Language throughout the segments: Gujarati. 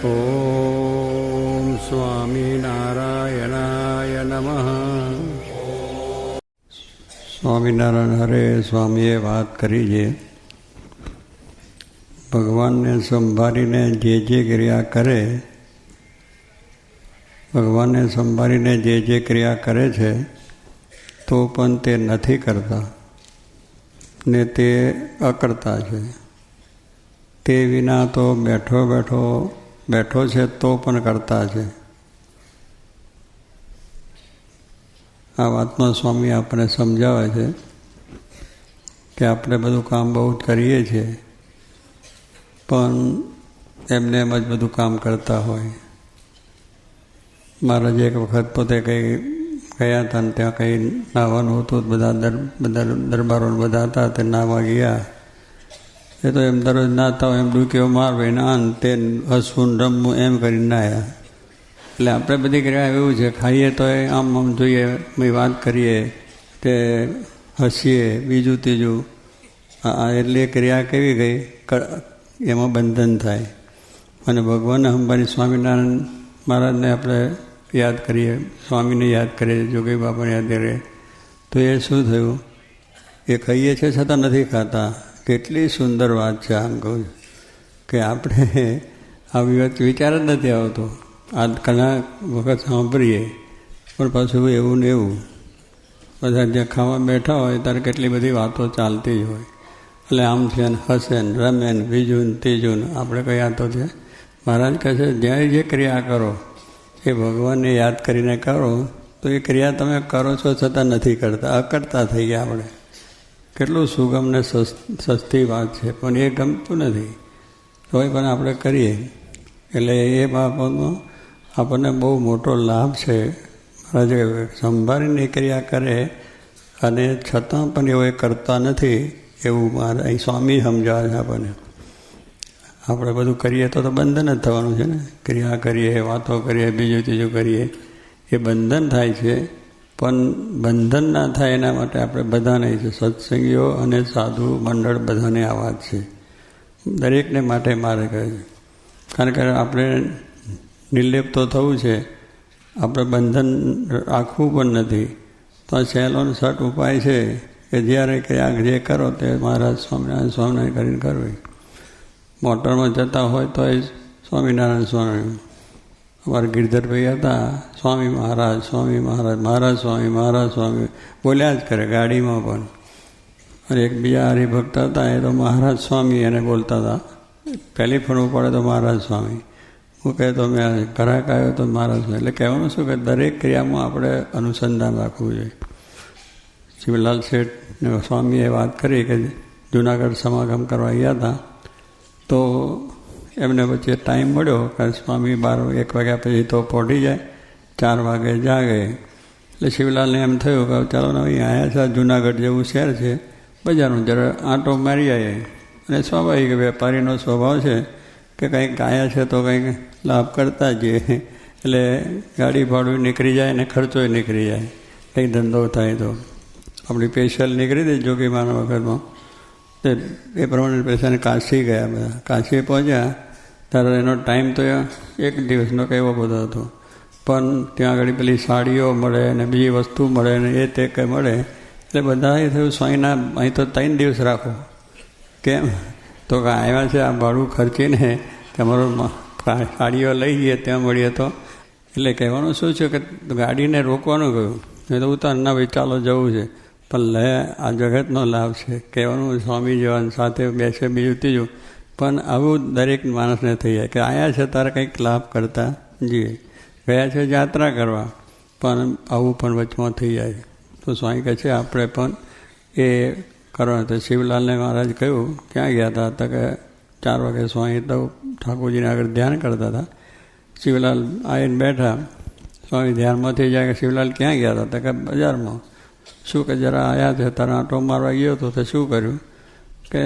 ઓમ સ્વામિનારાયણાય નમઃ. સ્વામિનારાયણ હરે સ્વામીએ વાત કરી છે, ભગવાનને સંભાળીને જે ક્રિયા કરે, ભગવાનને સંભાળીને જે ક્રિયા કરે છે તો પણ તે નથી કરતા ને તે અકર્તા છે. તે વિના તો બેઠો છે તો પણ કરતા છે. આ વાતમાં સ્વામી આપણને સમજાવે છે કે આપણે બધું કામ બહુ જ કરીએ છીએ, પણ એમને એમ જ બધું કામ કરતા હોય. મહારાજ એક વખત પોતે કંઈ ગયા હતા ને ત્યાં કંઈ નાહવાનું હતું, બધા દરબારો બધા હતા, તે નાહવા ગયા. એ તો એમ દરરોજ નાહતા હોય એમ ડૂકીઓ મારવે ને આન તે હસવું રમવું એમ કરીને નાહ્યા. એટલે આપણે બધી ક્રિયા એવું છે, ખાઈએ તો આમ જોઈએ, વાત કરીએ, તે હસીએ, બીજું ત્રીજું, એટલે ક્રિયા કેવી ગઈ, એમાં બંધન થાય. અને ભગવાનને સંભાળી સ્વામિનારાયણ મહારાજને આપણે યાદ કરીએ, સ્વામીને યાદ કરીએ, જોગી બાપાને યાદ કરીએ, તો એ શું થયું, એ ખાઈએ છે છતાં નથી ખાતા. કેટલી સુંદર વાત છે. આમ કહું કે આપણે આવી વાત વિચાર જ નથી આવતો. આ ઘણા વખત સાંભળીએ પણ પાછું એવું ને એવું. બધા જ્યાં ખાવા બેઠા હોય ત્યારે કેટલી બધી વાતો ચાલતી જ હોય. એટલે આમ છે ને હસે ને રમે ને બીજું ને ત્રીજું ને આપણે કઈ આતો છે. મહારાજ કહે છે જ્યાં જે ક્રિયા કરો એ ભગવાનને યાદ કરીને કરો તો એ ક્રિયા તમે કરો છો છતાં નથી કરતા, અકર્તા થઈ ગયા આપણે. કેટલું સુગમ ને સસ્તી વાત છે, પણ એ ગમતું નથી તોય પણ આપણે કરીએ. એટલે એ બાબતમાં આપણને બહુ મોટો લાભ છે. મહારાજે સંભાળીને ક્રિયા કરે અને છતાં પણ એવો એ કરતા નથી, એવું મારે અહીં સ્વામી સમજાવે છે આપણને. આપણે બધું કરીએ તો બંધન જ થવાનું છે ને. ક્રિયા કરીએ, વાતો કરીએ, બીજું ત્રીજું કરીએ, એ બંધન થાય છે. પણ બંધન ના થાય એના માટે આપણે બધાને છે, સત્સંગીઓ અને સાધુ મંડળ બધાને આ વાત છે, દરેકને માટે મારે કહે છે. કારણ કે આપણે નિર્લેપ તો થવું છે, આપણે બંધન રાખવું પણ નથી. તો સહેલો સટ ઉપાય છે કે જ્યારે ક્રિયા જે કરો તે મહારાજ સ્વામિનારાયણ કરીને કરવી. મોટરમાં જતા હોય તો એ સ્વામિનારાયણ સ્વામી. અમારા ગિરધરભાઈ હતા, સ્વામી મહારાજ, સ્વામી મહારાજ, મહારાજ સ્વામી, મહારાજ સ્વામી બોલ્યા જ કરે ગાડીમાં પણ. અને એક બીજા હરિભક્ત હતા, એ તો મહારાજ સ્વામી એને બોલતા હતા. પહેલી ફોન પડે તો મહારાજ સ્વામી. હું કહે તો મેં ઘરાક આવ્યો તો મહારાજ સ્વામી. એટલે કહેવાનું શું કે દરેક ક્રિયામાં આપણે અનુસંધાન રાખવું જોઈએ. શિવલાલ શેઠ સ્વામીએ વાત કરી કે જુનાગઢ સમાગમ કરવા ગયા હતા, તો એમને વચ્ચે ટાઈમ મળ્યો કે સ્વામી 1 વાગ્યા પછી તો પહોંચી જાય, 4 વાગે જાગે. એટલે શિવલાલને એમ થયું કે ચાલો ને અહીં આવ્યા છે, જુનાગઢ જેવું શહેર છે, બજારનું જરા આંટો મારી આવીએ. અને સ્વાભાવિક વેપારીનો સ્વભાવ છે કે કંઈક આવ્યા છે તો કંઈક લાભ કરતા જઈએ. એટલે ગાડી ભાડું નીકળી જાય ને ખર્ચોય નીકળી જાય, કંઈક ધંધો થાય તો. આપણી સ્પેશિયલ નીકળી દે જોગીમાના વખતમાં. એ પ્રમાણે પૈસાને કાશી ગયા બધા. કાશી પહોંચ્યા ત્યારે એનો ટાઈમ તો 1 દિવસનો કેવો બધો હતો. પણ ત્યાં આગળ પેલી સાડીઓ મળે ને બીજી વસ્તુ મળે ને એ તે કંઈ મળે. એટલે બધા એ થયું સ્વાઈના અહીં તો 3 દિવસ રાખો. કેમ તો કે આવ્યા છે આ ભાડું ખર્ચીને તમારું સાડીઓ લઈ જઈએ ત્યાં મળીએ તો. એટલે કહેવાનું શું છે કે ગાડીને રોકવાનું કહ્યું, એ તો ઉતાર ના ભાઈ ચાલો જવું છે. પણ લે આ જગતનો લાભ છે. કહેવાનું સ્વામી જવાન સાથે બેસે બીજું ત્રીજું. પણ આવું દરેક માણસને થઈ જાય કે આવ્યા છે તારે કંઈક લાભ કરતા જઈએ. ગયા છે યાત્રા કરવા, પણ આવું પણ વચમાં થઈ જાય. તો સ્વામી કહે છે આપણે પણ એ કરવાનું. તો શિવલાલને મહારાજ કહ્યું ક્યાં ગયા હતા, તો કે 4 વાગે સ્વામી તો ઠાકોરજીને આગળ ધ્યાન કરતા હતા. શિવલાલ આવીને બેઠા, સ્વામી ધ્યાનમાંથી જાય કે શિવલાલ ક્યાં ગયા હતા, તો કે બજારમાં. શું કે જરા આવ્યા છે તારા આંટો મારવા ગયો હતો, તો શું કર્યું કે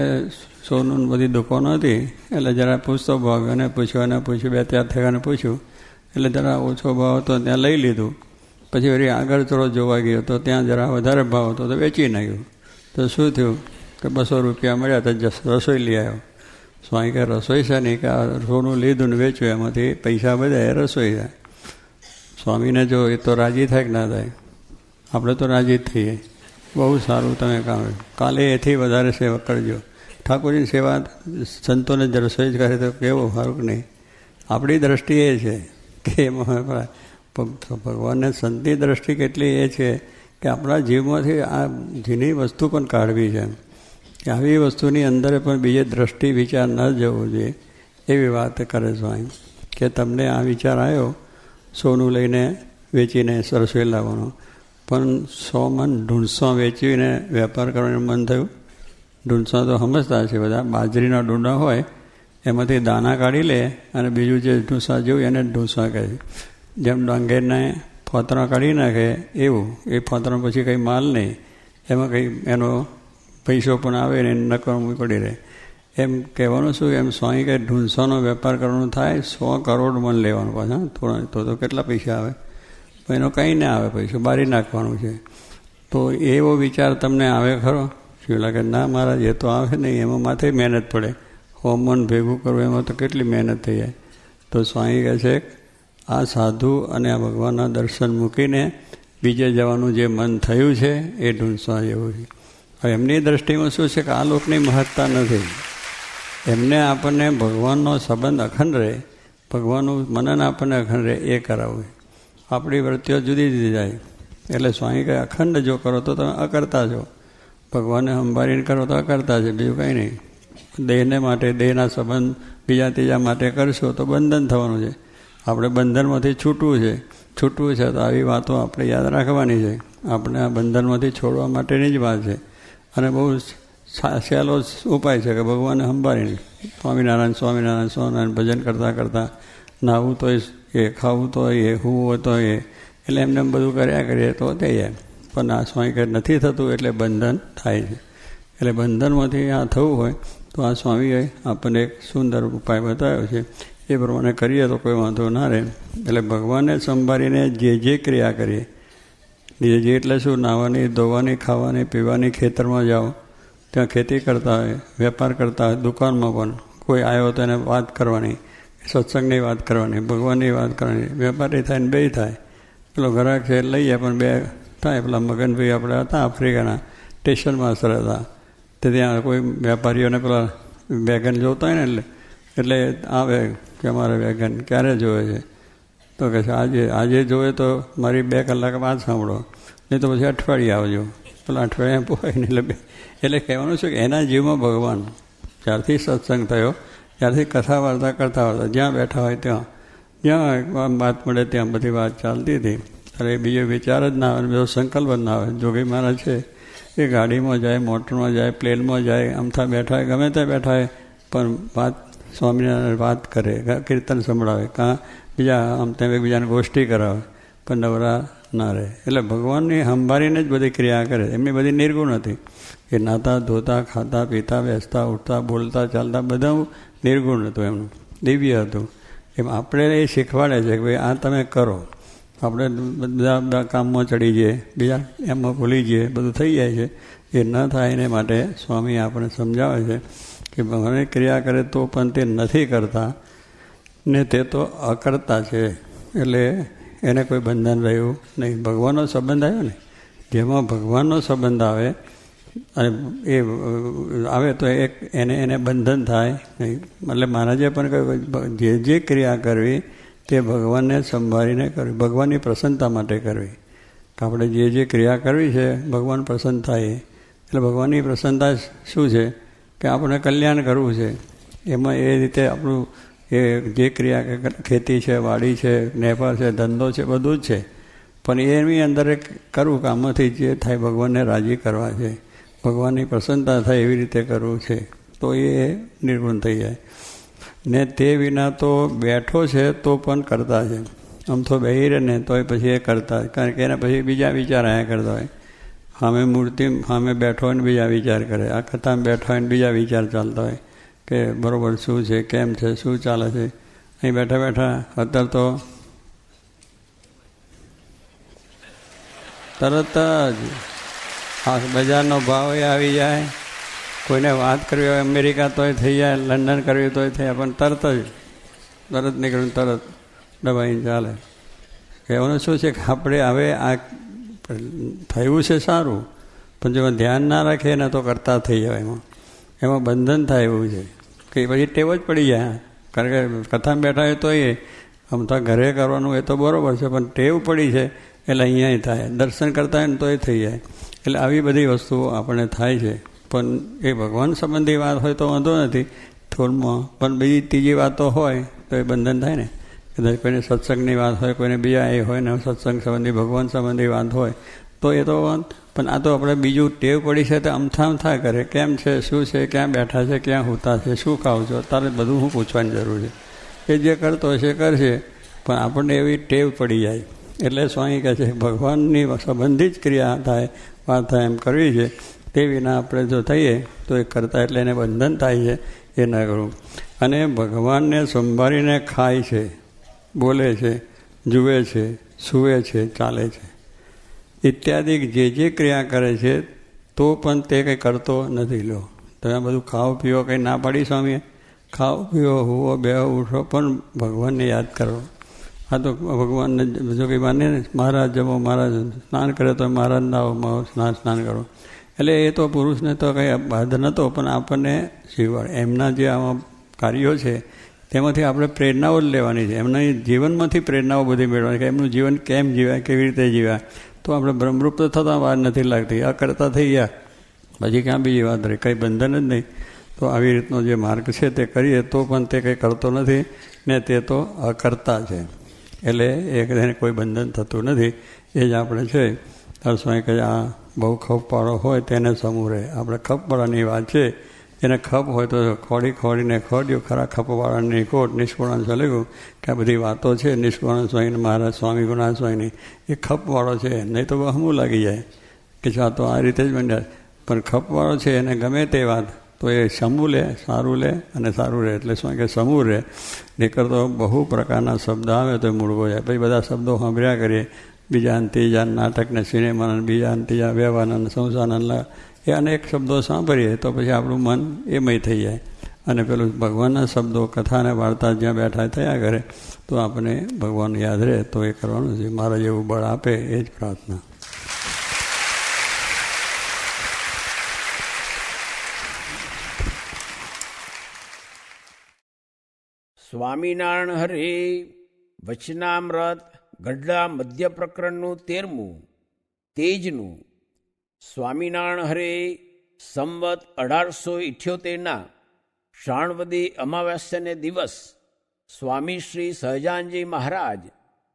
સોનું બધી દુકાનો હતી એટલે જરા પૂછતો ભાવ અને પૂછ્યું 2-4 થયાને પૂછ્યું એટલે જરા ઓછો ભાવ હતો ત્યાં લઈ લીધું. પછી વળી આગળ થોડો જોવા ગયો તો ત્યાં જરા વધારે ભાવ હતો તો વેચી નાખ્યું. તો શું થયું કે 200 રૂપિયા મળ્યા તો રસોઈ લઈ આવ્યો. સ્વામી કે રસોઈ છે નહીં કે આ સોનું લીધું ને વેચ્યું એમાંથી પૈસા બધા એ રસોઈ થાય. સ્વામીને જો એ તો રાજી થાય કે ના થાય? આપણે તો રાજી જ થઈએ. બહુ સારું તમે કામ, કાલે એથી વધારે સેવા કરજો. ઠાકોરજીની સેવા સંતોને જ રસોઈ જ કરે તો કેવું સારું કે નહીં? આપણી દ્રષ્ટિ એ છે કે એમાં ભગવાનને સંતની દ્રષ્ટિ કેટલી એ છે કે આપણા જીવમાંથી આ જીની વસ્તુ પણ કાઢવી છે, કે આવી વસ્તુની અંદર પણ બીજે દ્રષ્ટિ વિચાર ન જવો જોઈએ. એવી વાત કરે સ્વામી કે તમને આ વિચાર આવ્યો સોનું લઈને વેચીને રસોઈ લાવવાનો, પણ 100 મણ ઢૂંઢસો વેચીને વેપાર કરવાનું મન થયું? ઢૂંઢસો તો સમજતા છે બધા, બાજરીના ડૂંડા હોય એમાંથી દાણા કાઢી લે અને બીજું જે ઢૂંસા જેવું એને ઢૂંસા કહે. જેમ ડાંગરને ફોતરા કાઢી નાખે એવું, એ ફોતરા પછી કંઈ માલ નહીં, એમાં કંઈ એનો પૈસો પણ આવે ને નકર પડી રહે. એમ કહેવાનું શું? એમ સ્વામી કંઈ ઢૂંસાનો વેપાર કરવાનો થાય 100 કરોડ મન લેવાનું પાછા થોડા, તો કેટલા પૈસા આવે? એનો કંઈ ના આવે, પૈસો બારી નાખવાનું છે. તો એવો વિચાર તમને આવે ખરો? શું લાગે? ના મહારાજ એ તો આવે નહીં, એમાં માથે મહેનત પડે, હોમન ભેગું કરવું એમાં તો કેટલી મહેનત થઈ જાય. તો સ્વામી કહે છે આ સાધુ અને આ ભગવાનના દર્શન મૂકીને બીજે જવાનું જે મન થયું છે એ ઢૂંઢવા જેવું છે. હવે એમની દ્રષ્ટિમાં શું છે કે આ લોકની મહત્તા નથી, એમને આપણને ભગવાનનો સંબંધ અખંડ રહે, ભગવાનનું મનન આપણને અખંડ રહે એ કરાવવું. આપણી વૃત્તિઓ જુદી જુદી જાય. એટલે સ્વામી કહે અખંડ જો કરો તો તમે અકર્તા છો, ભગવાનને સંભાળીને કરો તો અકર્તા છે, બીજું કંઈ નહીં. દેહને માટે, દેહના સંબંધ બીજા ત્રીજા માટે કરશો તો બંધન થવાનું છે. આપણે બંધનમાંથી છૂટવું છે તો આવી વાતો આપણે યાદ રાખવાની છે. આપણે આ બંધનમાંથી છોડવા માટેની જ વાત છે. અને બહુ સહેલો ઉપાય છે કે ભગવાનને સંભાળીને સ્વામિનારાયણ સ્વામિનારાયણ સ્વામિનારાયણ ભજન કરતાં કરતાં નાહવું તો એ, ખાવું તો એ, હોવું તો એ, એટલે એમને બધું કર્યા કરીએ તો થઈ જાય. પણ આ સ્વામી કંઈ નથી થતું એટલે બંધન થાય છે. એટલે બંધનમાંથી આ થવું હોય તો આ સ્વામીએ આપણને એક સુંદર ઉપાય બતાવ્યો છે, એ પ્રમાણે કરીએ તો કોઈ વાંધો ના રહે. એટલે ભગવાનને સંભાળીને જે ક્રિયા કરીએ, જે એટલે શું? નાહવાની, ધોવાની, ખાવાની, પીવાની, ખેતરમાં જાઓ ત્યાં ખેતી કરતા હોય, વેપાર કરતા હોય, દુકાનમાં પણ કોઈ આવ્યો તો એને વાત કરવાની, સત્સંગની વાત કરવાની, ભગવાનની વાત કરવાની. વેપારી થાય ને બે થાય. પેલો ગ્રાહક છે લઈએ પણ બે થાય. પેલા મગનભાઈ આપણે હતા આફ્રિકાના સ્ટેશન માસ્ટર હતા, તે ત્યાં કોઈ વેપારીઓને પેલા વેગન જોતા હોય ને એટલે આવે કે અમારે વેગન ક્યારે જોવે છે? તો કહે છે આજે જોવે તો મારી 2 કલાક વાત સાંભળો, નહીં તો પછી અઠવાડિયે આવજો. પેલા અઠવાડિયે પોવાય ને એટલે કહેવાનું છે કે એના જીવમાં ભગવાન જ્યારથી સત્સંગ થયો, ત્યારથી કથા વાર્તા કરતા જ્યાં બેઠા હોય જ્યાં વાત મળે ત્યાં બધી વાત ચાલતી હતી. ત્યારે બીજો વિચાર જ ના આવે, બીજો સંકલ્પ જ ના આવે. જોગી મહારાજ છે એ ગાડીમાં જાય, મોટરમાં જાય, પ્લેનમાં જાય, અમથા બેઠા હોય, ગમે ત્યાં બેઠા હોય, પણ વાત સ્વામિનારાયણ વાત કરે, કીર્તન સંભળાવે, કાં બીજા આમ તેમ એકબીજાને ગોષ્ઠી કરાવે, પણ નવરા ના રહે. એટલે ભગવાનની સંભાળીને જ બધી ક્રિયા કરે. એમની બધી નિર્ગુણ હતી. એ નાતા, ધોતા, ખાતા, પીતા, બેસતા, ઉઠતા, બોલતા, ચાલતા બધું નિર્ગુણ હતું, એમનું દિવ્ય હતું. એમ આપણે એ શીખવાડે છે કે ભાઈ આ તમે કરો. આપણે બધા કામમાં ચડી જઈએ, બીજા એમાં ભૂલી જઈએ, બધું થઈ જાય છે. એ ન થાય એને માટે સ્વામી આપણે સમજાવે છે કે ભગવાનની ક્રિયા કરે તો પણ તે નથી કરતા ને તે તો અકર્તા છે. એટલે એને કોઈ બંધન રહ્યું નહીં. ભગવાનનો સંબંધ આવ્યો ને, જેમાં ભગવાનનો સંબંધ આવે અને એ આવે તો એને બંધન થાય નહીં. એટલે મહારાજે પણ કહ્યું જે ક્રિયા કરવી તે ભગવાનને સંભાળીને કરવી, ભગવાનની પ્રસન્નતા માટે કરવી. કે આપણે જે ક્રિયા કરવી છે ભગવાન પ્રસન્ન થાય. એટલે ભગવાનની પ્રસન્નતા શું છે કે આપણે કલ્યાણ કરવું છે. એમાં એ રીતે આપણું એ જે ક્રિયા, ખેતી છે, વાડી છે, વેપાર છે, ધંધો છે, બધું જ છે. પણ એની અંદર કરવું કે આમાંથી જે થાય ભગવાનને રાજી કરવા છે, ભગવાનની પ્રસન્નતા થાય એવી રીતે કરવું છે, તો એ નિર્ગુણ થઈ જાય. ને તે વિના તો બેઠો છે તો પણ કરતા છે. આમ તો બેહી રહે ને તોય પછી એ કરતા, કારણ કે એના પછી બીજા વિચાર આયા કરતા હોય. સામે મૂર્તિ સામે બેઠો હોય ને બીજા વિચાર કરે, આ કથામાં બેઠા હોય ને બીજા વિચાર ચાલતા હોય કે બરાબર શું છે, કેમ છે, શું ચાલે છે. અહીં બેઠા બેઠા અત્યારે તો તરત જ આ બજારનો ભાવ આવી જાય, કોઈને વાત કરવી હોય અમેરિકા તોય થઈ જાય, લંડન કરવી તોય થઈ જાય, પણ તરત નીકળ્યું, તરત દબાઈને ચાલે. કહેવાનું શું છે કે આપણે હવે આ થયું છે સારું, પણ જો ધ્યાન ના રાખીએ ને તો કરતા થઈ જાય, એમાં બંધન થાય એવું છે કે પછી ટેવ જ પડી જાય. કારણ કે કથામાં બેઠા હોય તો આમ તો ઘરે કરવાનું એ તો બરાબર છે, પણ ટેવ પડી છે એટલે અહીંયા થાય. દર્શન કરતા હોય ને તો એ થઈ જાય. એટલે આવી બધી વસ્તુઓ આપણને થાય છે. પણ એ ભગવાન સંબંધી વાત હોય તો વાંધો નથી થોડમાં, પણ બીજી ત્રીજી વાતો હોય તો એ બંધન થાય ને. કદાચ કોઈને સત્સંગની વાત હોય, કોઈને બીજા એ હોય ને સત્સંગ સંબંધી ભગવાન સંબંધી વાત હોય તો એ તો પણ આ તો આપણે બીજું ટેવ પડી છે તો અમથા કરે, કેમ છે, શું છે, ક્યાં બેઠા છે, ક્યાં હોતા છે, શું ખાવ છો, તારે બધું હું પૂછવાની જરૂર છે. એ જે કરતો હશે કરશે, પણ આપણને એવી ટેવ પડી જાય. એટલે સ્વામી કહે છે ભગવાનની સંબંધી જ ક્રિયા થાય, વાત થાય એમ કરવી છે. તે વિના આપણે જો થઈએ તો એ કરતા એટલે એને બંધન થાય છે, એ ન કરવું. અને ભગવાનને સંભાળીને ખાય છે, બોલે છે, જુએ છે, સૂવે છે, ચાલે છે ઇત્યાદિ જે ક્રિયા કરે છે તો પણ તે કંઈ કરતો નથી. લો તમે બધું ખાઓ પીઓ કંઈ ના પાડી સ્વામીએ, ખાઓ પીઓ, હુવો, બેહો, ઉઠો, પણ ભગવાનને યાદ કરો. આ તો ભગવાનને જો કંઈ માને ને, મહારાજ જમો, મહારાજ સ્નાન કરે તો મહારાજ નાવો, સ્નાન કરો. એટલે એ તો પુરુષને તો કંઈ બાધ નહોતો, પણ આપણને શીખવાડે. એમના જે આવા કાર્યો છે તેમાંથી આપણે પ્રેરણાઓ જ લેવાની છે. એમના જીવનમાંથી પ્રેરણાઓ બધી મેળવવાની કે એમનું જીવન કેમ જીવાય, કેવી રીતે જીવાય. તો આપણે બ્રહ્મરૂપ થતાં વાર નથી લાગતી. આ કરતા થઈ ગયા પછી ક્યાં બીજી વાત રહી, કંઈ બંધન જ નહીં. તો આવી રીતનો જે માર્ગ છે તે કરીએ તો પણ તે કંઈ કરતો નથી ને તે તો અકર્તા છે. એટલે એ કોઈ બંધન થતું નથી. એ જ આપણે છે સ્વામી કહે આ બહુ ખપવાળો હોય તેને સમૂહ રહે. આપણે ખપવાળાની વાત છે, એને ખપ હોય તો ખોડીને ખોડ્યું ખરા ખપવાળાની કોટ. નિષ્કુળાન ચાલ્યું કે આ બધી વાતો છે નિષ્કુળાન સ્વામી, મહારાજ સ્વામી ગુણાન સ્વામીની, એ ખપવાળો છે. નહીં તો હમું લાગી જાય કે આ તો આ રીતે જ બન્યા. પણ ખપવાળો છે એને ગમે તે વાત તો એ સમૂહ લે, સારું લે અને સારું રહે. એટલે શું કે સમૂહ રહે. નીકળતો બહુ પ્રકારના શબ્દ આવે તો મૂળવો જાય. પછી બધા શબ્દો સાંભળ્યા કરીએ, બીજા ત્રીજા નાટકને, સિનેમાના, બીજા ત્રીજા વ્યવહારના, સંસારના, એ અનેક શબ્દો સાંભળીએ તો પછી આપણું મન એમય થઈ જાય. અને પેલું ભગવાનના શબ્દો, કથાને વાર્તા જ્યાં બેઠા થયા કરે તો આપણે ભગવાન યાદ રહે. તો એ કરવાનું છે. મારા જેવું બળ આપે એ જ પ્રાર્થના. સ્વામિનારાયણ હરે વચનામૃત ગઢડા મધ્ય પ્રકરણનું 13મું તેજનું. સ્વામિનારાયણ હરે સંવત 1878ના શ્રાવણવદી અમાવાસ્યાને દિવસ સ્વામી શ્રી સહજાનજી મહારાજ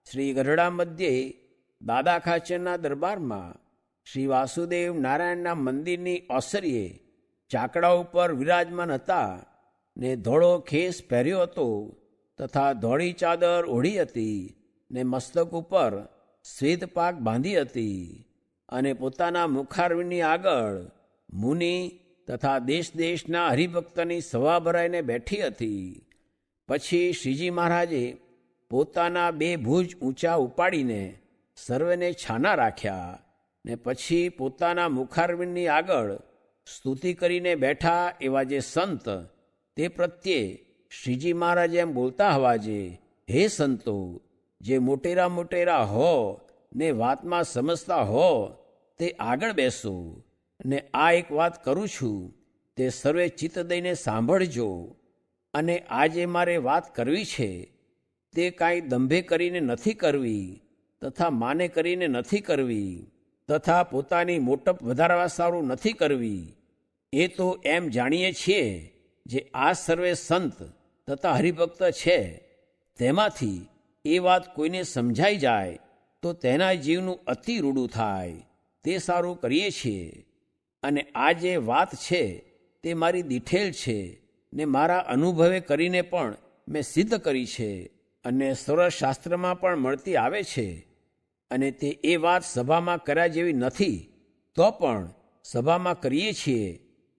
શ્રી ગઢડા મધ્યે દાદા ખાચરના દરબારમાં શ્રી વાસુદેવ નારાયણના મંદિરની ઓસરીએ ચાકડા ઉપર વિરાજમાન હતા ને ધોળો ખેસ પહેર્યો હતો તથા ધોળી ચાદર ઓઢી હતી ને મસ્તક ઉપર શ્વેત પાક બાંધી હતી અને પોતાના મુખારવિંદની આગળ મુનિ તથા દેશ દેશના હરિભક્તની સભા ભરાઈને બેઠી હતી. પછી શ્રીજી મહારાજે પોતાના 2 ભુજ ઊંચા ઉપાડીને સર્વેને છાના રાખ્યા ને પછી પોતાના મુખારવિંદની આગળ સ્તુતિ કરીને બેઠા એવા જે સંત તે પ્રત્યે શ્રીજી મહારાજ એમ બોલતા હવાજે, હે સંતો, જે મોટેરા હો ને વાતમાં સમજતા હો તે આગળ બેસો ને આ એક વાત કરું છું તે સર્વે ચિત્ત દઈને સાંભળજો. અને આ જે મારે વાત કરવી છે તે કાંઈ દંભે કરીને નથી કરવી તથા માને કરીને નથી કરવી તથા પોતાની મોટપ વધારવા સારું નથી કરવી. એ તો એમ જાણીએ છીએ જે આ સર્વે સંત તથા હરિભક્ત છે તેમાંથી એ વાત કોઈને સમજાઈ જાય તો તેના જીવનું અતિ રૂડું થાય તે સારું કરીએ છીએ. અને આ જે વાત છે તે મારી દીઠેલ છે ને મારા અનુભવે કરીને પણ મેં સિદ્ધ કરી છે અને સર્વશાસ્ત્રમાં પણ મળતી આવે છે. અને તે એ વાત સભામાં કર્યા જેવી નથી તો પણ સભામાં કરીએ છીએ.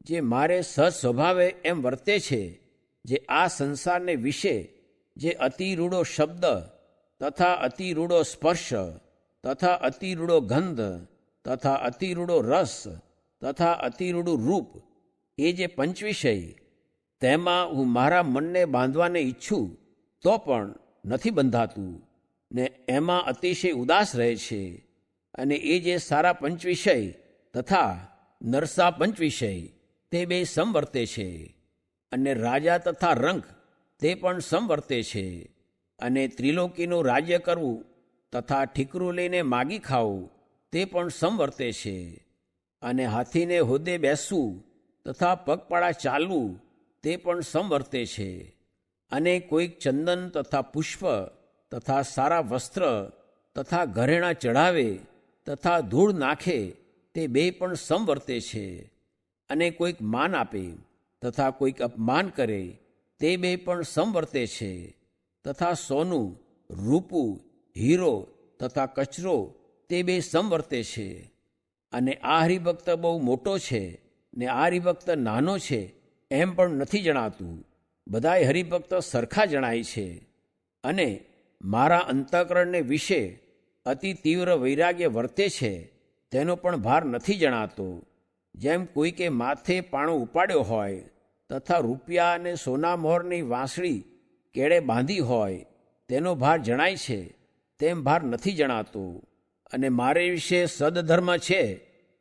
જે મારે સહજ સ્વભાવે એમ વર્તે છે, જે આ સંસારને વિશે જે અતિ રૂડો શબ્દ તથા અતિ રૂડો સ્પર્શ તથા અતિ રૂડો ગંધ તથા અતિ રૂડો રસ તથા અતિ રૂડું રૂપ એ જે પંચવિષય તેમાં હું મારા મનને બાંધવાને ઈચ્છું તો પણ નથી બંધાતું ને એમાં અતિશય ઉદાસ રહે છે. અને એ જે સારા પંચવિષય તથા નરસા પંચવિષય તે બે સમવર્તે છે. અને રાજા તથા રંક તે પણ સમવર્તે છે. અને ત્રિલોકીનું રાજ્ય કરવું તથા ઠીકરું લઈને માગી ખાવું તે પણ સમવર્તે છે. અને હાથીને હોદ્દે બેસવું તથા પગપાળા ચાલવું તે પણ સમવર્તે છે. અને કોઈક ચંદન તથા પુષ્પ તથા સારા વસ્ત્ર તથા ઘરેણાં ચઢાવે તથા ધૂળ નાખે તે બે પણ સમવર્તે છે. અને કોઈક માન આપે તથા કોઈક અપમાન કરે તે બે પણ સમવર્તે છે. તથા સોનું, રૂપું, હીરો તથા કચરો તે બે સમવર્તે છે. અને આ હરિભક્ત બહુ મોટો છે ને આ હરિભક્ત નાનો છે એમ પણ નથી જણાતું. બધાય હરિભક્ત સરખા જણાય છે. અને મારા અંતઃકરણને વિશે અતિ તીવ્ર વૈરાગ્ય વર્તે છે તેનો પણ ભાર નથી જણાતો. જેમ કોઈકે માથે પાણો ઉપાડ્યો હોય તથા રૂપિયા અને સોના મોહરની વાંસળી કેળે બાંધી હોય તેનો ભાર જણાય છે તેમ ભાર નથી જણાતો. અને મારે વિશે સદધર્મ છે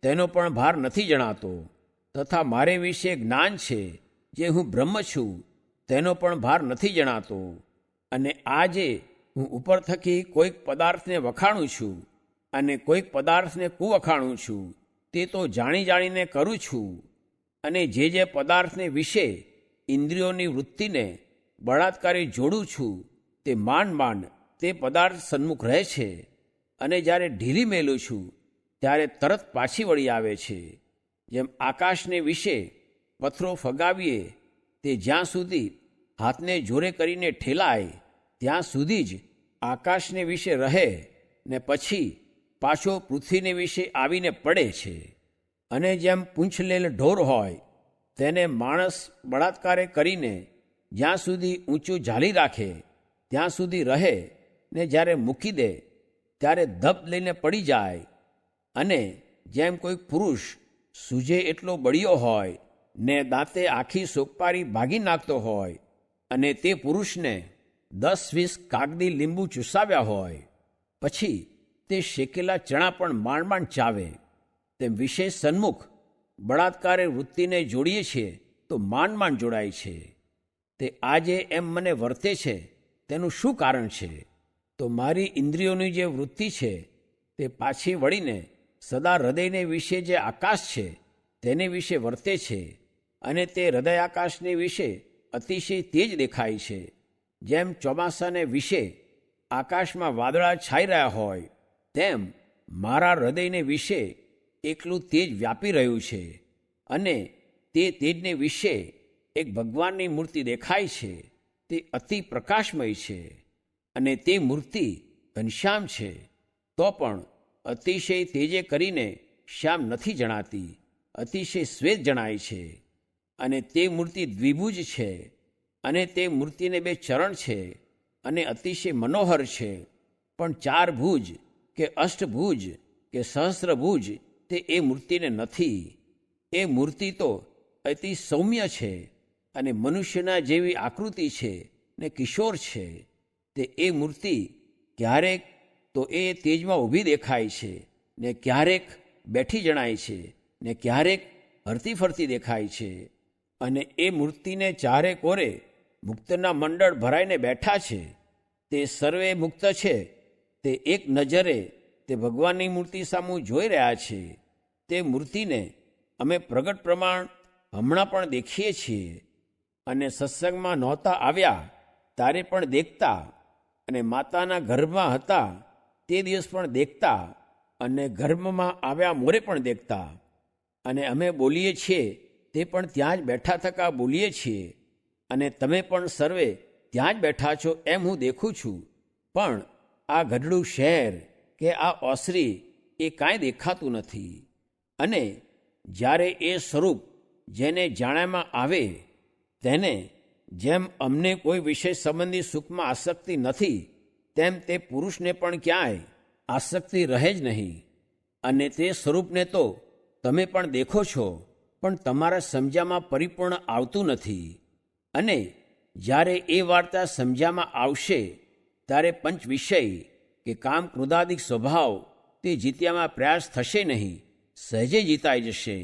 તેનો પણ ભાર નથી જણાતો. તથા મારે વિશે જ્ઞાન છે જે હું બ્રહ્મ છું તેનો પણ ભાર નથી જણાતો. અને આજે હું ઉપર થકી કોઈક પદાર્થને વખાણું છું અને કોઈક પદાર્થને કુવખાણું છું તે તો જાણી જાણીને કરું છું. અને જે પદાર્થને વિશે ઇન્દ્રિયોની વૃત્તિને બળાત્કારે જોડું છું તે માંડ તે પદાર્થ સન્મુખ રહે છે. અને જ્યારે ઢીલી મેલું છું ત્યારે તરત પાછી વળી આવે છે. જેમ આકાશને વિશે પથ્થરો ફગાવીએ તે જ્યાં સુધી હાથને જોરે કરીને ઠેલાય ત્યાં સુધી જ આકાશને વિશે રહે ને પછી પાછો પૃથ્વીને વિશે આવીને પડે છે. અને જેમ પૂંછલેલ ઢોર હોય તેને માણસ બળાત્કારે કરીને જ્યાં સુધી ઊંચું ઝાલી રાખે ત્યાં સુધી રહે ને જ્યારે મૂકી દે ત્યારે ધપ લઈને પડી જાય. અને જેમ કોઈ પુરુષ સૂજે એટલો બળિયો હોય ને દાંતે આખી સોકપારી ભાગી નાખતો હોય અને તે પુરુષને 10-20 કાગદી લીંબુ ચૂસાવ્યા હોય પછી તે શેકેલા ચણા પણ માંડ ચાવે તેમ વિશેષ સન્મુખ બળાત્કારે વૃત્તિને જોડીએ છીએ તો માંડ જોડાય છે. તે આજે એમ મને વર્તે છે તેનું શું કારણ છે? તો મારી ઇન્દ્રિયોની જે વૃત્તિ છે તે પાછી વળીને સદા હૃદયને વિશે જે આકાશ છે તેને વિશે વર્તે છે. અને તે હૃદય આકાશને વિશે અતિશય તેજ દેખાય છે. જેમ ચોમાસાને વિશે આકાશમાં વાદળા છાઈ રહ્યા હોય તેમ મારા હૃદયને વિશે એકલું તેજ વ્યાપી રહ્યું છે. અને તે તેજને વિશે એક ભગવાનની મૂર્તિ દેખાય છે. તે અતિ પ્રકાશમય છે અને તે મૂર્તિ ઘનશ્યામ છે તો પણ અતિશય તેજે કરીને શ્યામ નથી જણાતી, અતિશય શ્વેત જણાય છે. અને તે મૂર્તિ દ્વિભુજ છે અને તે મૂર્તિને 2 ચરણ છે અને અતિશય મનોહર છે. પણ 4 ભુજ કે અષ્ટભુજ કે સહસ્ત્રભુજ તે એ મૂર્તિને નથી. એ મૂર્તિ તો અતિ સૌમ્ય છે અને મનુષ્યના જેવી આકૃતિ છે ને કિશોર છે. તે એ મૂર્તિ ક્યારેક તો એ તેજમાં ઊભી દેખાય છે ને ક્યારેક બેઠી જણાય છે ને ક્યારેક હરતી ફરતી દેખાય છે. અને એ મૂર્તિને ચારે કોરે મુક્તના મંડળ ભરાઈને બેઠા છે. તે સર્વે મુક્ત છે. તે એક નજરે તે ભગવાનની મૂર્તિ સામું જોઈ રહ્યા છે. તે મૂર્તિને અમે પ્રગટ પ્રમાણ હમણાં પણ દેખીએ છીએ અને સત્સંગમાં નહોતા આવ્યા ત્યારે પણ દેખતા અને માતાના ગર્ભમાં હતા તે દિવસ પણ દેખતા અને ગર્ભમાં આવ્યા મોરે પણ દેખતા. અને અમે બોલીએ છીએ તે પણ ત્યાં જ બેઠા થકા બોલીએ છીએ અને તમે પણ સર્વે ત્યાં જ બેઠા છો એમ હું દેખું છું. પણ આ ગઢડું શહેર કે આ ઓસરી એ કાંઈ દેખાતું નથી. અને જ્યારે એ સ્વરૂપ જેને જાણ્યામાં આવે તેને જેમ અમને કોઈ વિષય સંબંધી સુખમાં આસક્તિ નથી તેમ તે પુરુષને પણ ક્યાંય આસક્તિ રહે જ નહીં. અને તે સ્વરૂપને તો તમે પણ દેખો છો પણ તમારા સમજામાં પરિપૂર્ણ આવતું નથી. અને જ્યારે એ વાર્તા સમજામાં આવશે ત્યારે પંચ વિષય કે કામ ક્રોધાદિક સ્વભાવ તે જીત્યામાં પ્રયાસ થશે નહીં, સહેજે જીતાઈ જશે.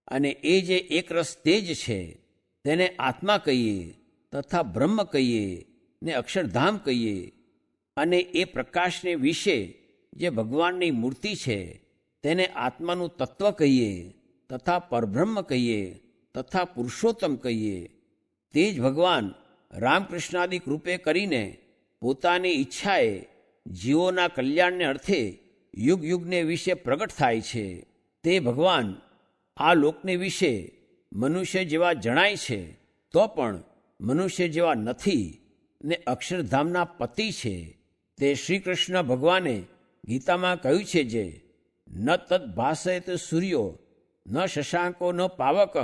અને એ જે એકરસ તેજ છે તેને આત્મા કહીએ તથા બ્રહ્મ કહીએ ને અક્ષરધામ કહીએ. અને એ પ્રકાશને વિશે જે ભગવાનની મૂર્તિ છે તેને આત્માનું તત્વ કહીએ તથા પરબ્રહ્મ કહીએ તથા પુરુષોત્તમ કહીએ. તે જ ભગવાન રામકૃષ્ણાદિક રૂપે કરીને પોતાની ઈચ્છાએ જીવોના કલ્યાણને અર્થે યુગ યુગને વિશે પ્રગટ થાય છે. તે ભગવાન આ લોકને વિશે મનુષ્ય જેવા જણાય છે તો પણ મનુષ્ય જેવા નથી ને અક્ષરધામના પતિ છે. તે શ્રી કૃષ્ણ ભગવાને ગીતામાં કહ્યું છે જે ન તદ ભાસયત સૂર્યો ન શશાંકો ન પાવક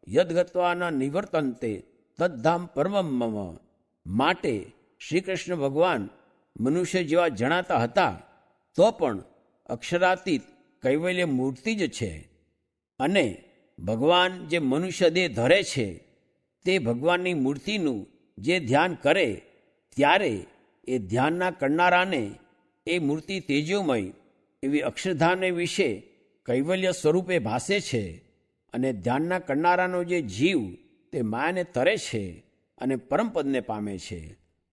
યદગત્વા ન નિવર્તન્તે તદ્ધામ પરમમ મમ. માટે શ્રી કૃષ્ણ ભગવાન મનુષ્ય જેવા જણાતા હતા તો પણ અક્ષરાતીત કૈવલ્ય મૂર્તિ જ છે. અને ભગવાન જે મનુષ્ય દેહ ધરે છે તે ભગવાનની મૂર્તિનું જે ધ્યાન કરે ત્યારે એ ધ્યાનના કરનારાને એ મૂર્તિ તેજોમય એવી અક્ષરધામને વિશે કૈવલ્ય સ્વરૂપે ભાસે છે. અને ધ્યાનના કરનારાનો જે જીવ તે માયાને તરે છે અને પરમપદને પામે છે.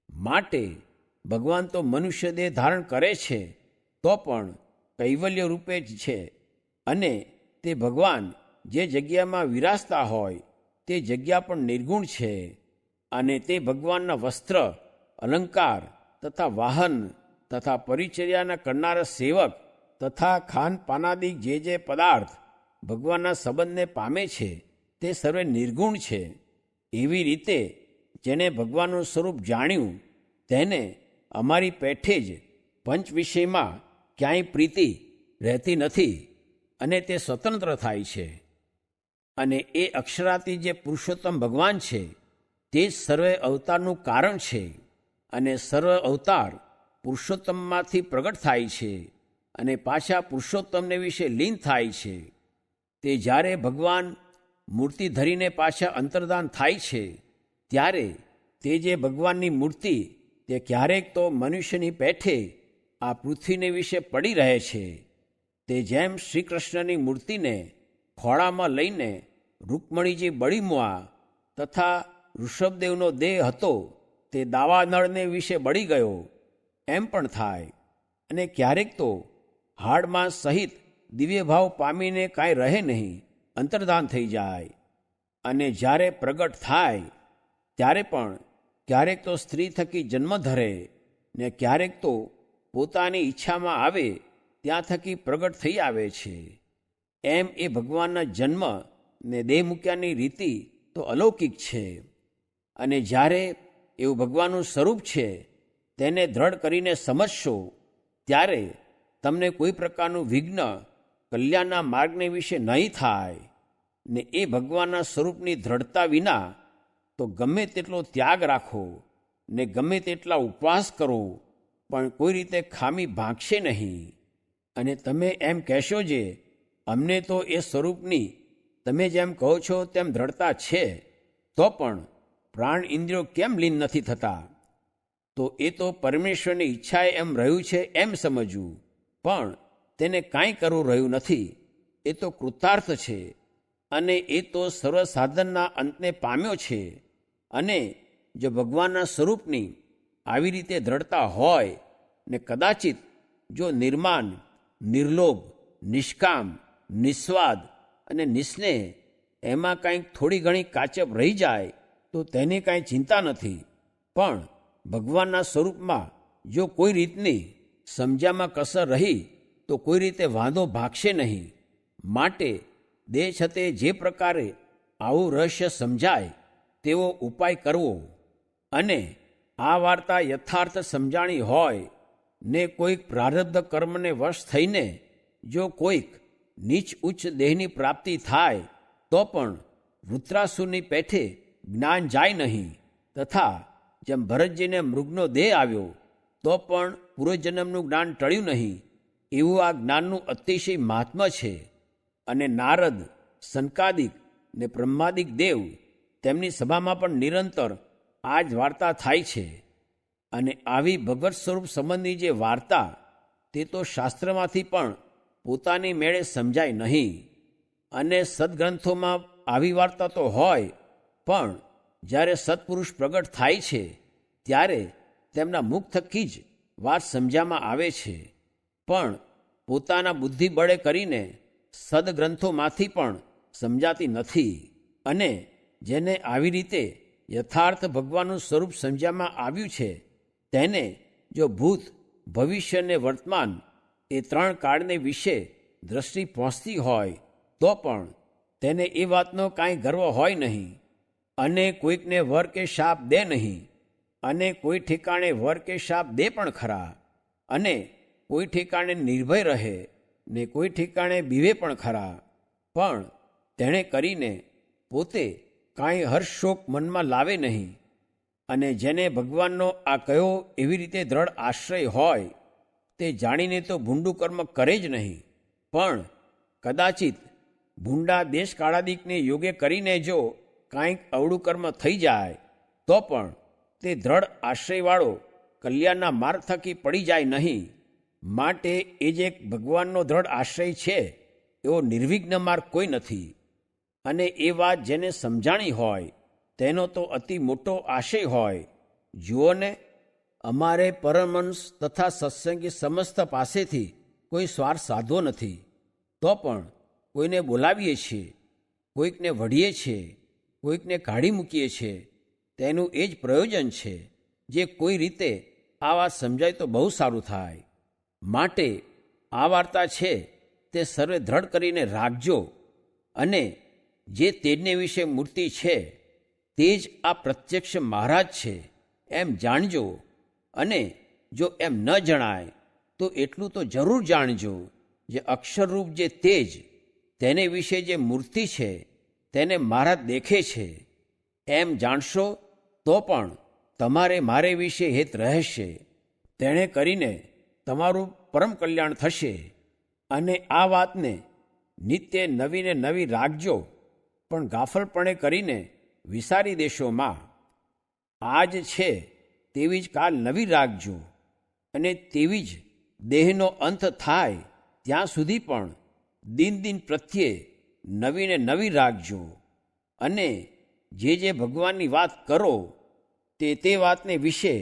માટે ભગવાન તો મનુષ્ય દેહ ધારણ કરે છે તો પણ કૈવલ્ય રૂપે જ છે. અને તે ભગવાન જે જગ્યામાં વિરાજતા હોય તે જગ્યા પણ નિર્ગુણ છે. અને તે ભગવાનના વસ્ત્ર, અલંકાર તથા વાહન તથા પરિચર્યાના કરનારા સેવક તથા ખાનપાનાદિક જે પદાર્થ ભગવાનના સંબંધને પામે છે તે સર્વે નિર્ગુણ છે. એવી રીતે જેને ભગવાનનું સ્વરૂપ જાણ્યું તેને અમારી પેઠે જ પંચ વિષયમાં ક્યાંય પ્રીતિ રહેતી નથી અને તે સ્વતંત્ર થાય છે. અને એ અક્ષરાતી જે પુરુષોત્તમ ભગવાન છે તે જ સર્વે અવતારનું કારણ છે. અને સર્વ અવતાર પુરુષોત્તમમાંથી પ્રગટ થાય છે અને પાછા પુરુષોત્તમને વિશે લીન થાય છે. તે જ્યારે ભગવાન મૂર્તિ ધરીને પાછા અંતર્ધાન થાય છે ત્યારે તે જે ભગવાનની મૂર્તિ તે ક્યારેક તો મનુષ્યની પેઠે આ પૃથ્વીને વિશે પડી રહે છે. તે જેમ શ્રી કૃષ્ણની મૂર્તિને ખોળામાં લઈને રૂકમણીજી બળીમુઆ તથા ઋષભદેવનો દેહ હતો તે દાવાનળને વિશે બળી ગયો એમ પણ થાય. અને ક્યારેક તો હાડમાં સહિત દિવ્ય ભાવ પામીને કાંઈ રહે નહીં, અંતર્ધાન થઈ જાય. અને જ્યારે પ્રગટ થાય ત્યારે પણ ક્યારેક તો સ્ત્રી થકી જન્મ ધરે ને ક્યારેક તો પોતાની ઈચ્છામાં આવે ત્યાં થકી પ્રગટ થઈ આવે છે. એમ એ ભગવાનના જન્મ ને દેહ મૂક્યાની રીતિ તો અલૌકિક છે. અને જ્યારે એવું ભગવાનનું સ્વરૂપ છે તેને દ્રઢ કરીને સમજશો ત્યારે તમને કોઈ પ્રકારનું વિઘ્ન કલ્યાણના માર્ગને વિશે નહીં થાય. ને એ ભગવાનના સ્વરૂપની દ્રઢતા વિના તો ગમે તેટલો ત્યાગ રાખો ને ગમે તેટલા ઉપવાસ કરો પણ કોઈ રીતે ખામી ભાંગશે નહીં. અને તમે એમ કહેશો જે અમને તો એ સ્વરૂપની તમે જેમ કહો છો તેમ દ્રઢતા છે તો પણ પ્રાણ ઇન્દ્રિયો કેમ લીન નથી થતા? તો એ તો પરમેશ્વરની ઈચ્છાએ એમ રહ્યું છે એમ સમજવું, પણ તેને કાંઈ કરવું રહ્યું નથી. એ તો કૃતાર્થ છે અને એ તો સર્વ સાધનના અંતને પામ્યો છે. અને જો ભગવાનના સ્વરૂપની આવી રીતે દ્રઢતા હોય ને કદાચિત જો નિર્માન, નિર્લોભ, નિષ્કામ, નિસ્વાદ અને નિસ્નેહ એમાં કાંઈક થોડી ઘણી કાચપ રહી જાય તો તેની કાંઈ ચિંતા નથી. પણ ભગવાનના સ્વરૂપમાં જો કોઈ રીતની સમજામાં કસર રહી તો કોઈ રીતે વાંધો ભાગશે નહીં. માટે દેહ છતે જે પ્રકારે આવું રહસ્ય સમજાય તેવો ઉપાય કરવો. અને આ વાર્તા યથાર્થ સમજાણી હોય ને કોઈક પ્રારબ્ધ કર્મને વશ થઈને જો કોઈક નીચ ઉચ્ચ દેહની પ્રાપ્તિ થાય તો પણ વૃત્રાસુરની પેઠે જ્ઞાન જાય નહીં. તથા જેમ ભરતજીને મૃગનો દેહ આવ્યો તો પણ પૂર્વજન્મનું જ્ઞાન ટળ્યું નહીં, એવું આ જ્ઞાનનું અતિશય મહાત્મ્ય છે. અને નારદ સનકાદિક ને બ્રહ્માદિક દેવ તેમની સભામાં પણ નિરંતર આ જ વાર્તા થાય છે. અને આવી ભગવત સ્વરૂપ સંબંધી જે વાર્તા તે તો શાસ્ત્રમાંથી પણ પોતાની મેળે સમજાય નહીં. અને સદગ્રંથોમાં આવી વાર્તા તો હોય, પણ જ્યારે સત્પુરુષ પ્રગટ થાય છે ત્યારે તેમના મુખ થકી જ વાત સમજવામાં આવે છે. પણ પોતાના બુદ્ધિ બળે કરીને સદગ્રંથોમાંથી પણ સમજાતી નથી. અને જેને આવી રીતે યથાર્થ ભગવાનનું સ્વરૂપ સમજવામાં આવ્યું છે તેને જો ભૂત, ભવિષ્ય ને વર્તમાન એ ત્રણ કાળને વિશે દ્રષ્ટિ પહોંચતી હોય તો પણ તેને એ વાતનો કાંઈ ગર્વ હોય નહીં. અને કોઈકને વર કે શાપ દે નહીં. અને કોઈ ઠેકાણે વર કે શાપ દે પણ ખરા. અને કોઈ ઠેકાણે નિર્ભય રહે ને કોઈ ઠેકાણે બીવે પણ ખરા. પણ તેણે કરીને પોતે કાંઈ હર્ષશોક મનમાં લાવે નહીં. અને જેને ભગવાનનો આ કયો એવી રીતે દ્રઢ આશ્રય હોય તે જાણીને તો ભૂંડું કર્મ કરે જ નહીં. પણ કદાચિત ભૂંડા દેશકાળાદિકને યોગ્ય કરીને જો કાંઈક અવળું કર્મ થઈ જાય તો પણ તે દ્રઢ આશ્રયવાળો કલ્યાણના માર્ગ થકી પડી જાય નહીં. માટે એ જે ભગવાનનો દ્રઢ આશ્રય છે એવો નિર્વિઘ્ન માર્ગ કોઈ નથી. અને એ વાત જેને સમજાણી હોય તેનો તો અતિ મોટો આશય હોય. જુઓ ને, અમારે પરમહંસ તથા સત્સંગી સમસ્ત પાસેથી કોઈ સ્વાર્થ સાધવો નથી, તો પણ કોઈને બોલાવીએ છીએ, કોઈકને વઢીએ છીએ, કોઈકને કાઢી મૂકીએ છીએ. તેનું એ જ પ્રયોજન છે. જે કોઈ રીતે આ વાત સમજાય તો બહુ સારું થાય. માટે આ વાર્તા છે તે સર્વે દ્રઢ કરીને રાખજો. અને જે તેજને વિશે મૂર્તિ છે તે જ આ પ્રત્યક્ષ મહારાજ છે એમ જાણજો. અને જો એમ ન જણાય તો એટલું તો જરૂર જાણજો, જે અક્ષરરૂપ જે તેજ તેને વિશે જે મૂર્તિ છે તેને મહારાજ દેખે છે એમ જાણશો તો પણ તમારે મારે વિશે હેત રહેશે. તેણે કરીને તમારું પરમ કલ્યાણ થશે. અને આ વાતને નિત્ય નવીને નવી રાખજો, પણ ગાફલપણે કરીને વિસારી દેશોમાં. આજ છે તેવી જ કાલ નવી રાખજો. અને તેવી જ દેહનો અંત થાય ત્યાં સુધી પણ દિન દિન પ્રત્યે નવીને નવી રાખજો. અને જે ભગવાનની વાત કરો તે વાતને વિશે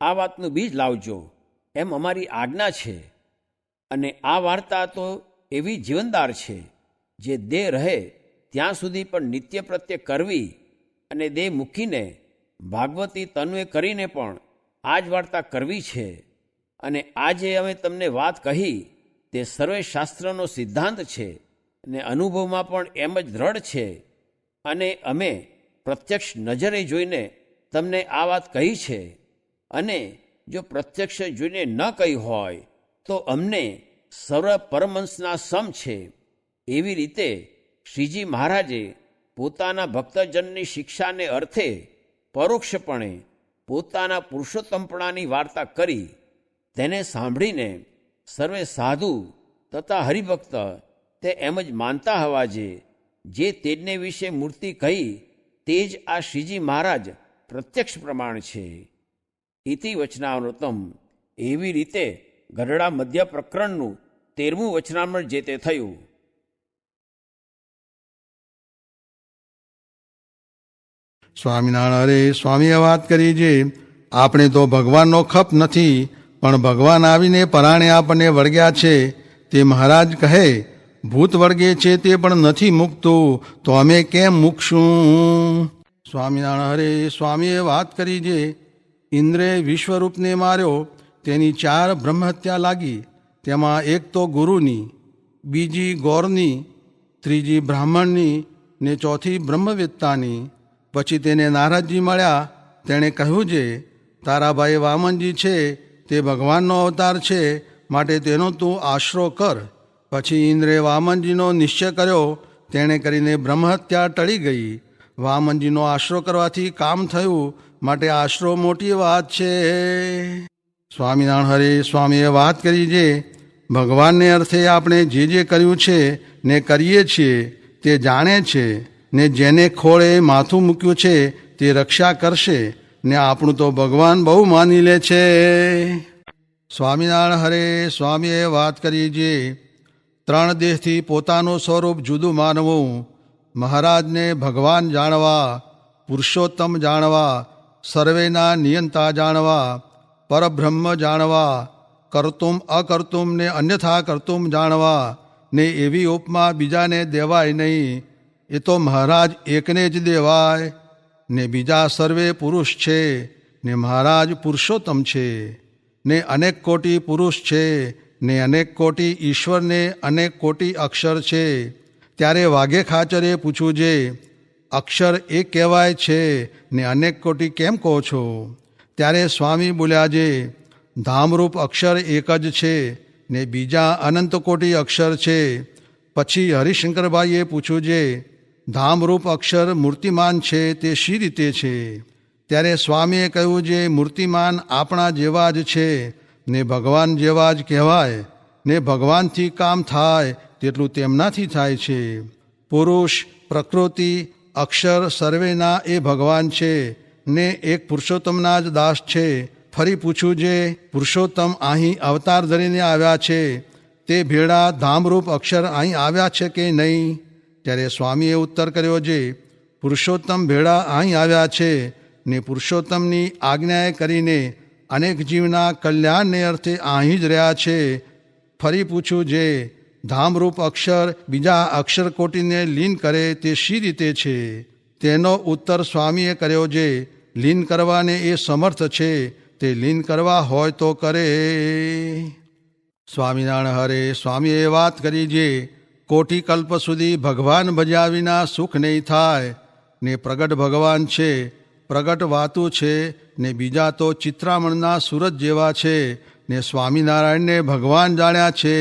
આ વાતનું બીજ લાવજો એમ અમારી આજ્ઞા છે. અને આ વાર્તા તો એવી જીવનદાર છે જે દેહ રહે ત્યાં સુધી પણ નિત્ય પ્રત્યે કરવી. અને દેહ મૂકીને ભાગવતી તન્વે કરીને પણ આ જ વાર્તા કરવી છે. અને આજે અમે તમને વાત કહી તે સર્વે શાસ્ત્રનો સિદ્ધાંત છે અને અનુભવમાં પણ એમ જ દ્રઢ છે. અને અમે પ્રત્યક્ષ નજરે જોઈને તમને આ વાત કહી છે. અને જો પ્રત્યક્ષ જોઈને ન કહી હોય તો અમને સર્વ પરમહંસના સમ છે. એવી રીતે શ્રીજી મહારાજે પોતાના ભક્તજનની શિક્ષાને અર્થે પરોક્ષપણે પોતાના પુરુષોત્તમપણાની વાર્તા કરી. તેને સાંભળીને સર્વે સાધુ તથા હરિભક્ત તે એમ જ માનતા હવાજે જે તેજને વિશે મૂર્તિ કહી તે જ આ શ્રીજી મહારાજ પ્રત્યક્ષ પ્રમાણ છે. ઇતિ વચનામૃતમ. એવી રીતે ગરડા મધ્ય પ્રકરણનું 13મું વચનામૃત જે તે થયું. સ્વામિનારાયણ. અરે સ્વામીએ વાત કરી છે, આપણે તો ભગવાનનો ખપ નથી, પણ ભગવાન આવીને પરાણે આપણને વળગ્યા છે. તે મહારાજ કહે, ભૂત વળગે છે તે પણ નથી મૂકતું, તો અમે કેમ મૂકશું? સ્વામિનારાયણ. હરે સ્વામીએ વાત કરી છે, ઇન્દ્રે વિશ્વરૂપને માર્યો, તેની 4 બ્રહ્મહત્યા લાગી. તેમાં એક તો ગુરુની, બીજી ગૌરની, ત્રીજી બ્રાહ્મણની ને ચોથી બ્રહ્મવેત્તાની. પછી તેને નારદજી મળ્યા. તેણે કહ્યું છે, તારા ભાઈ વામનજી છે તે ભગવાનનો અવતાર છે, માટે તેનો તું આશરો કર. પછી ઇન્દ્રે વામનજીનો નિશ્ચય કર્યો. તેણે કરીને બ્રહ્મહત્યા ટળી ગઈ. વામનજીનો આશરો કરવાથી કામ થયું, માટે આશરો મોટી વાત છે. સ્વામિનારાયણ. હરે સ્વામીએ વાત કરી છે, ભગવાનને અર્થે આપણે જે કર્યું છે ને કરીએ છીએ તે જાણે છે, ને જેને ખોળે માથું મૂક્યું છે તે રક્ષા કરશે, ને આપણું તો ભગવાન બહુ માની લે છે. સ્વામિનારાયણ હરે. સ્વામીએ વાત કરી જે 3 દેહથી પોતાનું સ્વરૂપ જુદું માનવું, મહારાજને ભગવાન જાણવા, પુરુષોત્તમ જાણવા, સર્વેના નિયંતા જાણવા, પરબ્રહ્મ જાણવા, કર્તુમ અકર્તુમ ને અન્યથા કર્તુમ જાણવા, ને એવી ઉપમા બીજાને દેવાય નહીં. એ તો મહારાજ એકને જ દેવાય, ને બીજા સર્વે પુરુષ છે, ને મહારાજ પુરુષોત્તમ છે, ને અનેક કોટી પુરુષ છે, ને અનેક કોટી ઈશ્વરને અનેક કોટી અક્ષર છે. ત્યારે વાઘે ખાચરે પૂછ્યું છે, અક્ષર એક કહેવાય છે ને અનેક કોટી કેમ કહો છો? ત્યારે સ્વામી બોલ્યા છે, ધામરૂપ અક્ષર એક જ છે ને બીજા અનંત કોટી અક્ષર છે. પછી હરિશંકરભાઈએ પૂછ્યું છે, ધામરૂપ અક્ષર મૂર્તિમાન છે તે શી રીતે છે? ત્યારે સ્વામીએ કહ્યું છે, મૂર્તિમાન આપણા જેવા જ છે ને ભગવાન જેવા જ કહેવાય, ને ભગવાનથી કામ થાય તેટલું તેમનાથી થાય છે. પુરુષ, પ્રકૃતિ, અક્ષર સર્વેના એ ભગવાન છે, ને એક પુરુષોત્તમના જ દાસ છે. ફરી પૂછ્યું છે, પુરુષોત્તમ અહીં અવતાર ધરીને આવ્યા છે, તે ભેળા ધામરૂપ અક્ષર અહીં આવ્યા છે કે નહીં? ત્યારે સ્વામીએ ઉત્તર કર્યો છે, પુરુષોત્તમ ભેળા અહીં આવ્યા છે, ને પુરુષોત્તમની આજ્ઞાએ કરીને અનેક જીવના કલ્યાણને અર્થે અહીં જ રહ્યા છે. ફરી પૂછ્યું છે, ધામરૂપ અક્ષર બીજા અક્ષર કોટીને લીન કરે તે શી રીતે છે? તેનો ઉત્તર સ્વામીએ કર્યો છે, લીન કરવાને એ સમર્થ છે, તે લીન કરવા હોય તો કરે. સ્વામિનારાયણ હરે. સ્વામીએ વાત કરી છે, કોટી કલ્પ સુધી ભગવાન ભજ્યા વિના સુખ નહીં થાય, ને પ્રગટ ભગવાન છે, પ્રગટ વાતું છે, ને બીજા તો ચિત્રામણના સૂરજ જેવા છે, ને સ્વામિનારાયણને ભગવાન જાણ્યા છે,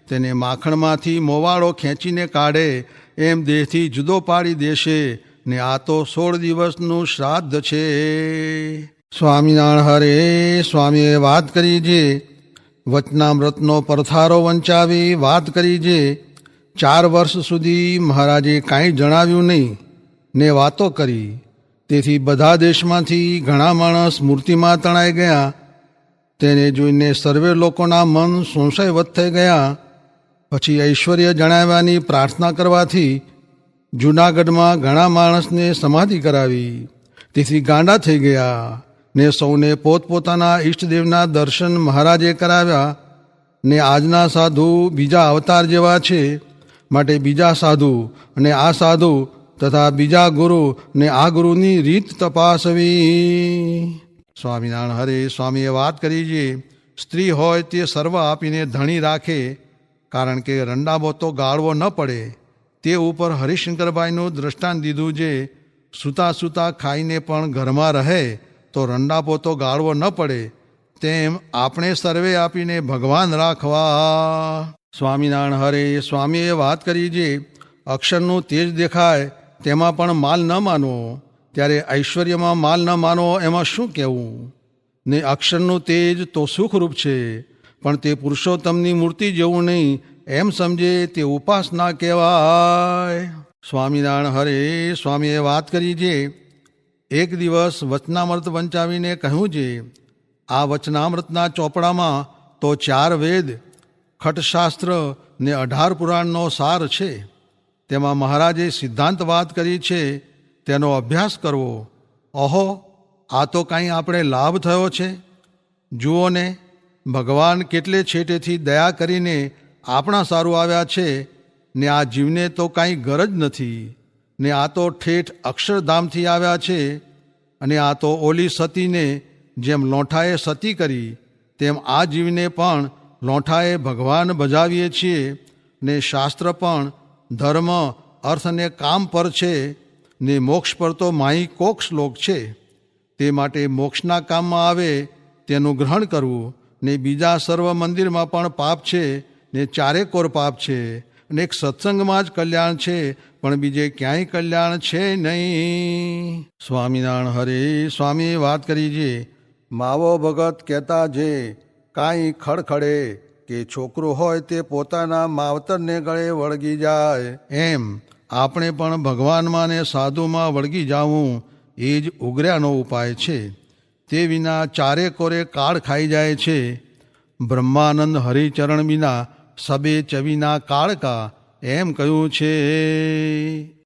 તેને માખણમાંથી મોવાળો ખેંચીને કાઢે એમ દેહથી જુદો પાડી દેશે, ને આ તો 16 દિવસનું શ્રાદ્ધ છે. સ્વામિનારાયણ હરે. સ્વામીએ વાત કરી છે, વચનામૃતનો પરથારો વંચાવી વાત કરી છે. 4 વર્ષ સુધી મહારાજે કાંઈ જણાવ્યું નહીં ને વાતો કરી, તેથી બધા દેશમાંથી ઘણા માણસ મૂર્તિમાં તણાઈ ગયા. તેને જોઈને સર્વે લોકોના મન સંશયવત થઈ ગયા. પછી ઐશ્વર્ય જણાવવાની પ્રાર્થના કરવાથી જૂનાગઢમાં ઘણા માણસને સમાધિ કરાવી, તેથી ગાંડા થઈ ગયા, ને સૌને પોતપોતાના ઈષ્ટદેવના દર્શન મહારાજે કરાવ્યા. ને આજના સાધુ બીજા અવતાર જેવા છે, માટે બીજા સાધુ અને આ સાધુ તથા બીજા ગુરુ ને આ ગુરુની રીત તપાસવી. સ્વામિનારાયણ હરે. સ્વામીએ વાત કરી છે, સ્ત્રી હોય તે સર્વ આપીને ધણી રાખે, કારણ કે રંડાબો તો ગાળવો ન પડે. તે ઉપર હરિશંકરભાઈનું દ્રષ્ટાંત દીધું છે, સૂતા સૂતા ખાઈને પણ ઘરમાં રહે તો રંડાપો તો ગાળવો ન પડે, તેમ આપણે સર્વે આપીને ભગવાન રાખવા. સ્વામિનારાયણ હરે. સ્વામીએ વાત કરી છે, અક્ષરનું તેજ દેખાય તેમાં પણ માલ ન માનવો. ત્યારે ઐશ્વર્યમાં માલ ન માનવો એમાં શું કહેવું? ને અક્ષરનું તેજ તો સુખરૂપ છે, પણ તે પુરુષોત્તમની મૂર્તિ જેવું નહીં એમ સમજે તે ઉપાસના કહેવાય. સ્વામિનારાયણ હરે. સ્વામીએ વાત કરી છે, એક દિવસ વચનામૃત વંચાવીને કહ્યું છે, આ વચનામૃતના ચોપડામાં તો 4 વેદ, ખટશાસ્ત્ર ને 18 પુરાણનો સાર છે. તેમાં મહારાજે સિદ્ધાંત વાત કરી છે, તેનો અભ્યાસ કરવો. ઓહો, આ તો કાંઈ આપણે લાભ થયો છે. જુઓ ને, ભગવાન કેટલે છેટેથી દયા કરીને આપણા સારું આવ્યા છે, ને આ જીવને તો કાંઈ ગરજ નથી, ને આ તો ઠેઠ અક્ષરધામથી આવ્યા છે, અને આ તો ઓલી સતીને જેમ લોંઠાએ સતી કરી, તેમ આ જીવને પણ લોંઠાએ ભગવાન બજાવીએ છીએ. ને શાસ્ત્ર પણ ધર્મ, અર્થ ને કામ પર છે, ને મોક્ષ પર તો માહી કોક શ્લોક છે. તે માટે મોક્ષના કામમાં આવે તેનું ગ્રહણ કરવું. ને બીજા સર્વ મંદિરમાં પણ પાપ છે, ને 4 કોર પાપ છે, અને એક સત્સંગમાં જ કલ્યાણ છે, પણ બીજે ક્યાંય કલ્યાણ છે નહીં. સ્વામિનારાયણ હરે. સ્વામીએ વાત કરી છે, માવો ભગત કહેતા જે કાંઈ ખડખડે કે છોકરું હોય તે પોતાના માવતરને ગળે વળગી જાય, એમ આપણે પણ ભગવાનમાં ને સાધુમાં વળગી જાવું એ જ ઉગર્યાનો ઉપાય છે. તે વિના ચારે કોરે કાળ ખાઈ જાય છે. બ્રહ્માનંદ હરિચરણ વિના સબે ચવીના કાળકા એમ કહ્યું છે.